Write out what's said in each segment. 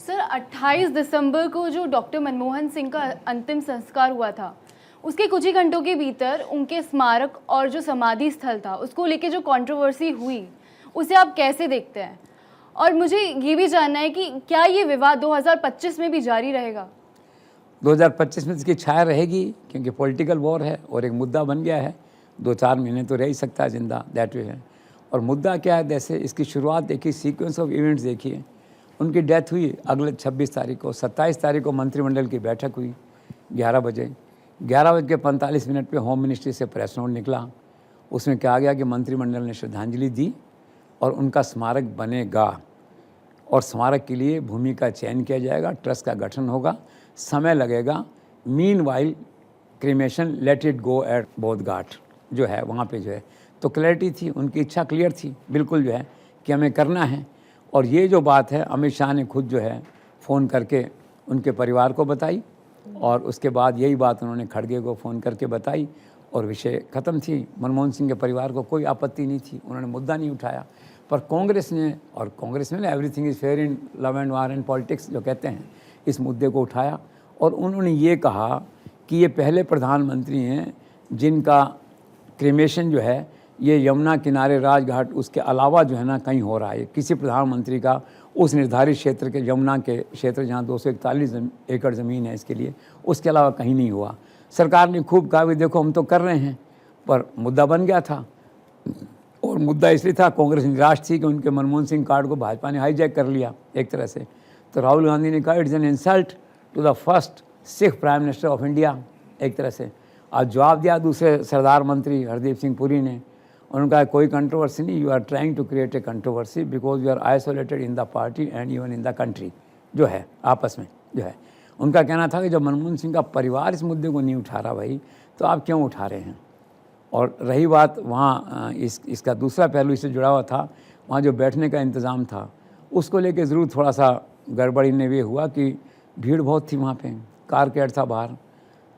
Sir 28 दिसंबर को जो doctor Manmohan Singh का अंतिम संस्कार हुआ था, उसके कुछ ही घंटों के भीतर उनके स्मारक और जो समाधि स्थल था उसको लेके जो कंट्रोवर्सी हुई, उसे आप कैसे देखते हैं? और मुझे ये भी जानना है कि क्या ये विवाद 2025 में भी जारी रहेगा? 2025 में इसकी छाया रहेगी, क्योंकि पॉलिटिकल वॉर है और एक मुद्दा बन गया है। 2-4 महीने तो रह ही सकता है जिंदा, दैट वे है। और मुद्दा क्या है, जैसे इसकी शुरुआत देखिए, सीक्वेंस ऑफ इवेंट्स देखिए। उनकी डेथ हुई अगले 26 तारीख को, 27 तारीख को मंत्रिमंडल की बैठक हुई 11 बजे। 11:45 पे होम मिनिस्ट्री से प्रेस नोट निकला। उसमें कहा गया कि मंत्रिमंडल ने श्रद्धांजलि दी और उनका स्मारक बनेगा और स्मारक के लिए भूमि का चयन किया जाएगा, ट्रस्ट का गठन होगा, समय लगेगा। Meanwhile cremation let it go at Bodhghat जो है वहाँ पे जो है, तो क्लैरिटी थी, उनकी इच्छा क्लियर थी बिल्कुल जो है कि हमें करना है। और ये जो बात है अमित शाह ने खुद जो है फ़ोन करके उनके परिवार को बताई और उसके बाद यही बात उन्होंने खड़गे को फ़ोन करके बताई और विषय ख़त्म थी। मनमोहन सिंह के परिवार को कोई आपत्ति नहीं थी, उन्होंने मुद्दा नहीं उठाया। पर कांग्रेस ने, और कांग्रेस में ना everything is fair in love and war and politics जो कहते हैं, इस मुद्दे को उठाया और उन्होंने ये कहा कि ये पहले प्रधानमंत्री हैं जिनका क्रीमेशन जो है ये यमुना किनारे राजघाट उसके अलावा जो है ना कहीं हो रहा है। किसी प्रधानमंत्री का उस निर्धारित क्षेत्र के, यमुना के क्षेत्र जहाँ 241 एकड़ ज़मीन है इसके लिए, उसके अलावा कहीं नहीं हुआ। सरकार ने खूब कहा कि देखो हम तो कर रहे हैं, पर मुद्दा बन गया था। और मुद्दा इसलिए था, कांग्रेस निराश थी कि उनके मनमोहन सिंह कार्ड को भाजपा ने हाईजैक कर लिया एक तरह से। तो राहुल गांधी ने कहा it's an insult to the first Sikh prime minister of India, एक तरह से। आज जवाब दिया दूसरे सरदार मंत्री हरदीप सिंह पुरी ने, उन्होंने कहा कोई कंट्रोवर्सी नहीं, you are trying to create a controversy because you are isolated in the party and even in the country जो है आपस में जो है। उनका कहना था कि जब मनमोहन सिंह का परिवार इस मुद्दे को नहीं उठा रहा भाई, तो आप क्यों उठा रहे हैं। और रही बात वहाँ इसका दूसरा पहलू इससे जुड़ा हुआ था, वहाँ जो बैठने का इंतज़ाम था उसको लेके ज़रूर थोड़ा सा गड़बड़ी ने ये हुआ कि भीड़ बहुत थी वहाँ पे, कारकेड था बाहर।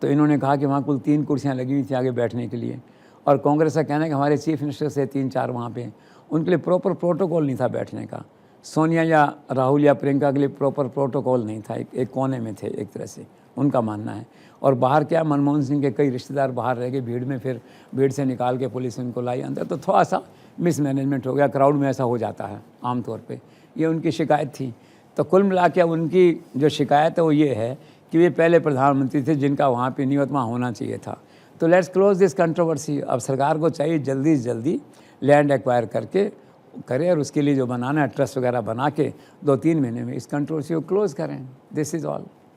तो इन्होंने कहा कि वहाँ कुल 3 कुर्सियाँ लगी हुई थी आगे बैठने के लिए, और कांग्रेस का कहना है कि हमारे चीफ मिनिस्टर से 3-4 वहाँ पे, उनके लिए प्रॉपर प्रोटोकॉल नहीं था बैठने का। सोनिया या राहुल या प्रियंका के लिए प्रॉपर प्रोटोकॉल नहीं था, एक कोने में थे एक तरह से, उनका मानना है। और बाहर क्या, मनमोहन सिंह के कई रिश्तेदार बाहर रह गए भीड़ में, फिर भीड़ से निकाल के पुलिस उनको लाई अंदर, तो थोड़ा सा मिसमैनेजमेंट हो गया। क्राउड में ऐसा हो जाता है आमतौर पे, ये उनकी शिकायत थी। तो कुल मिला के उनकी जो शिकायत है वो ये है कि वे पहले प्रधानमंत्री थे जिनका वहाँ पे नहीं वहाँ होना चाहिए था। तो लेट्स क्लोज दिस कंट्रोवर्सी। अब सरकार को चाहिए जल्दी से जल्दी लैंड एक्वायर करके करे और उसके लिए जो बनाना है ट्रस्ट वगैरह बना के 2-3 महीने में इस कंट्रोवर्सी को क्लोज करें। This is all.